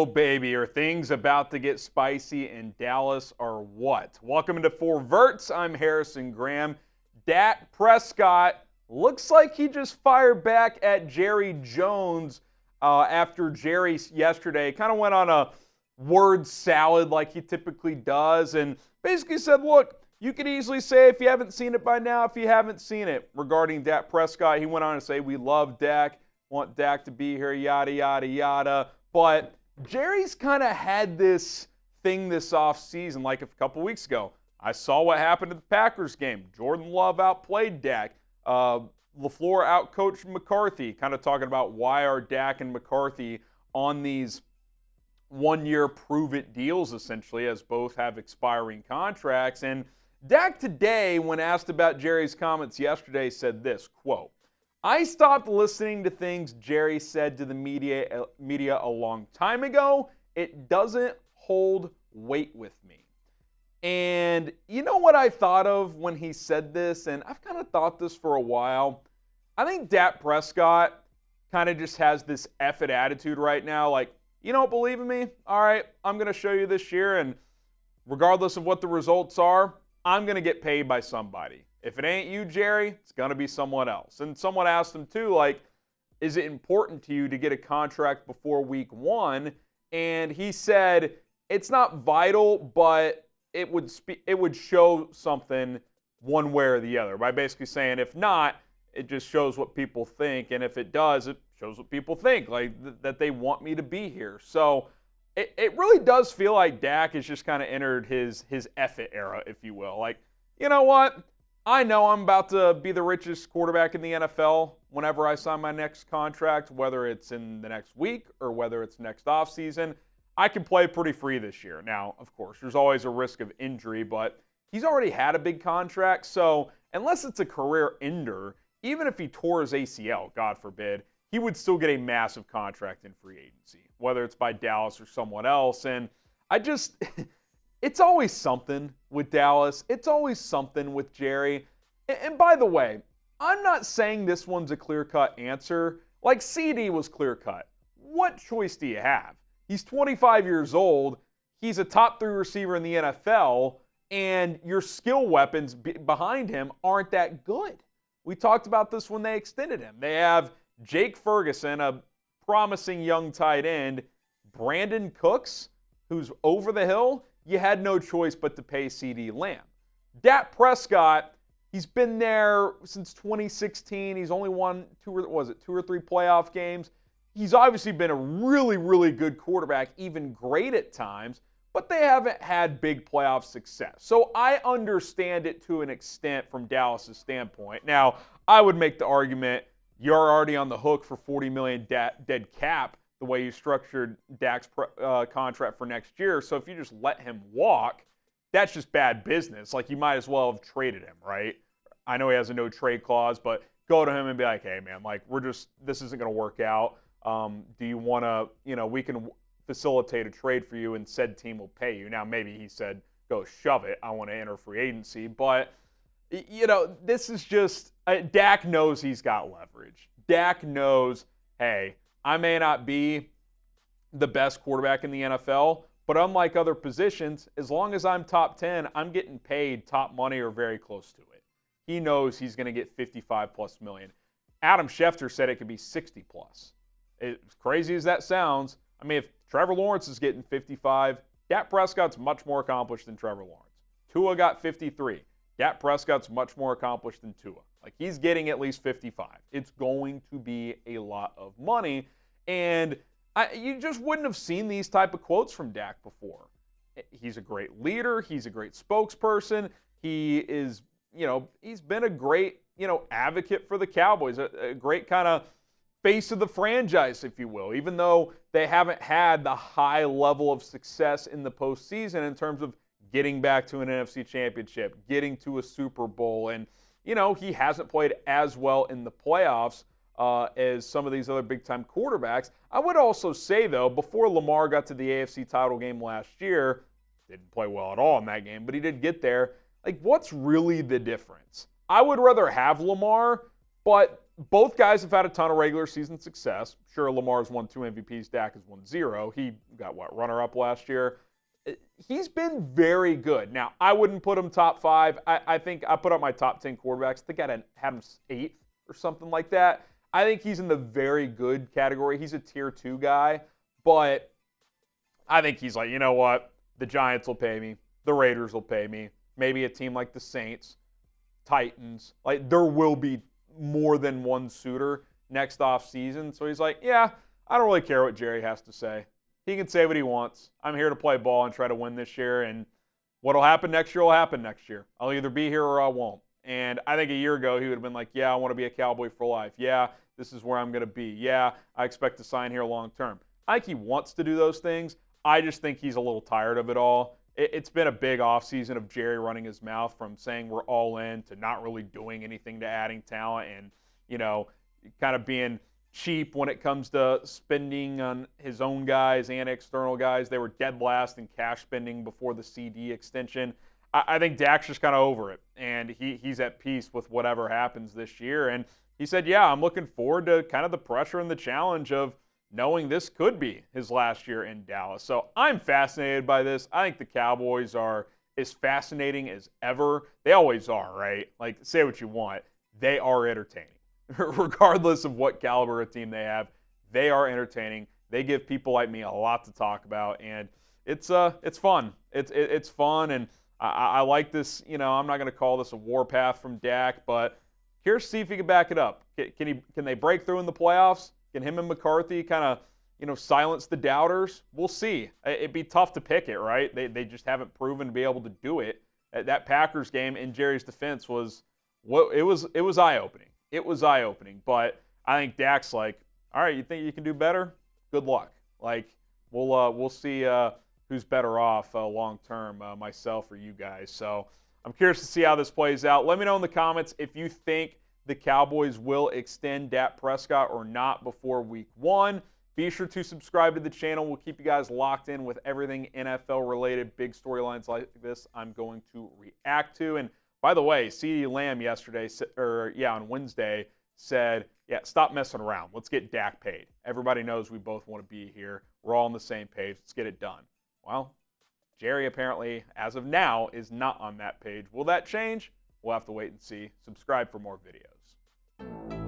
Oh, baby, are things about to get spicy in Dallas or what? Welcome into Four Verts. I'm Harrison Graham. Dak Prescott looks like he just fired back at Jerry Jones after Jerry yesterday kind of went on a word salad like he typically does and basically said, look, you could easily say if you haven't seen it by now, if you haven't seen it regarding Dak Prescott. He went on to say, we love Dak, want Dak to be here, yada, yada, yada. But Jerry's kind of had this thing this offseason, like a couple weeks ago. I saw what happened at the Packers game. Jordan Love outplayed Dak. LaFleur outcoached McCarthy, kind of talking about why are Dak and McCarthy on these one-year prove-it deals, essentially, as both have expiring contracts. And Dak today, when asked about Jerry's comments yesterday, said this, quote, I stopped listening to things Jerry said to the media a long time ago. It doesn't hold weight with me. And you know what I thought of when he said this? And I've kind of thought this for a while. I think Dak Prescott kind of just has this F it attitude right now. Like, you don't believe in me? All right, I'm going to show you this year. And regardless of what the results are, I'm going to get paid by somebody. If it ain't you, Jerry, it's going to be someone else. And someone asked him, too, like, is it important to you to get a contract before week one? And he said, it's not vital, but it would show something one way or the other. By basically saying, if not, it just shows what people think. And if it does, it shows what people think, like that they want me to be here. So it really does feel like Dak has just kind of entered his F-it era, if you will. Like, you know what? I know I'm about to be the richest quarterback in the NFL whenever I sign my next contract, whether it's in the next week or whether it's next offseason. I can play pretty free this year. Now, of course, there's always a risk of injury, but he's already had a big contract. So unless it's a career ender, even if he tore his ACL, God forbid, he would still get a massive contract in free agency, whether it's by Dallas or someone else. And I just... It's always something with Dallas. It's always something with Jerry. And by the way, I'm not saying this one's a clear-cut answer. Like CD was clear-cut. What choice do you have? He's 25 years old. He's a top 3 receiver in the NFL, and your skill weapons behind him aren't that good. We talked about this when they extended him. They have Jake Ferguson, a promising young tight end, Brandon Cooks, who's over the hill. You had no choice but to pay CD Lamb. Dak Prescott, he's been there since 2016. He's only won 2 or 3 playoff games. He's obviously been a really, really good quarterback, even great at times, but they haven't had big playoff success. So I understand it to an extent from Dallas' standpoint. Now, I would make the argument you're already on the hook for $40 million dead cap the way you structured Dak's contract for next year. So if you just let him walk, that's just bad business. Like, you might as well have traded him, right? I know he has a no trade clause, but go to him and be like, hey, man, like, this isn't going to work out. Do you want to, we can facilitate a trade for you and said team will pay you. Now, maybe he said, go shove it. I want to enter free agency. But, this is just, Dak knows he's got leverage. Dak knows, hey, I may not be the best quarterback in the NFL, but unlike other positions, as long as I'm top 10, I'm getting paid top money or very close to it. He knows he's going to get 55+ million. Adam Schefter said it could be 60+. As crazy as that sounds, I mean, if Trevor Lawrence is getting 55, Dak Prescott's much more accomplished than Trevor Lawrence. Tua got 53. Dak Prescott's much more accomplished than Tua. Like, he's getting at least 55. It's going to be a lot of money. And you just wouldn't have seen these type of quotes from Dak before. He's a great leader. He's a great spokesperson. He is, he's been a great, advocate for the Cowboys, a great kind of face of the franchise, if you will, even though they haven't had the high level of success in the postseason in terms of getting back to an NFC championship, getting to a Super Bowl. And, he hasn't played as well in the playoffs as some of these other big-time quarterbacks. I would also say, though, before Lamar got to the AFC title game last year, didn't play well at all in that game, but he did get there. Like, what's really the difference? I would rather have Lamar, but both guys have had a ton of regular season success. Sure, Lamar's won 2 MVPs, Dak has won 0. He got, runner-up last year? He's been very good. Now, I wouldn't put him top 5. I think I put up my top 10 quarterbacks. I think I had him 8th or something like that. I think he's in the very good category. He's a tier 2 guy, but I think he's like, you know what? The Giants will pay me. The Raiders will pay me. Maybe a team like the Saints, Titans. Like, there will be more than one suitor next off season. So he's like, yeah, I don't really care what Jerry has to say. He can say what he wants. I'm here to play ball and try to win this year, and what'll happen next year will happen next year. I'll either be here or I won't. And I think a year ago he would have been like, yeah, I want to be a Cowboy for life. Yeah, this is where I'm going to be. Yeah, I expect to sign here long term. I think he wants to do those things. I just think he's a little tired of it all. It's been a big offseason of Jerry running his mouth from saying we're all in to not really doing anything to adding talent and, kind of being cheap when it comes to spending on his own guys and external guys. They were dead last in cash spending before the CD extension. I think Dak's just kind of over it, and he's at peace with whatever happens this year. And he said, yeah, I'm looking forward to kind of the pressure and the challenge of knowing this could be his last year in Dallas. So I'm fascinated by this. I think the Cowboys are as fascinating as ever. They always are, right? Like, say what you want. They are entertaining. Regardless of what caliber of team they have, they are entertaining. They give people like me a lot to talk about, and it's fun. It's fun, and I like this. I'm not going to call this a warpath from Dak, but here's see if he can back it up. Can they break through in the playoffs? Can him and McCarthy kind of silence the doubters? We'll see. It'd be tough to pick it, right? They just haven't proven to be able to do it. That Packers game, in Jerry's defense, was eye-opening. It was eye-opening, but I think Dak's like, all right, you think you can do better? Good luck. Like, we'll see who's better off long-term, myself or you guys. So I'm curious to see how this plays out. Let me know in the comments if you think the Cowboys will extend Dak Prescott or not before week 1. Be sure to subscribe to the channel. We'll keep you guys locked in with everything NFL-related, big storylines like this I'm going to react to. And by the way, CeeDee Lamb on Wednesday said, stop messing around. Let's get Dak paid. Everybody knows we both want to be here. We're all on the same page. Let's get it done. Well, Jerry apparently, as of now, is not on that page. Will that change? We'll have to wait and see. Subscribe for more videos.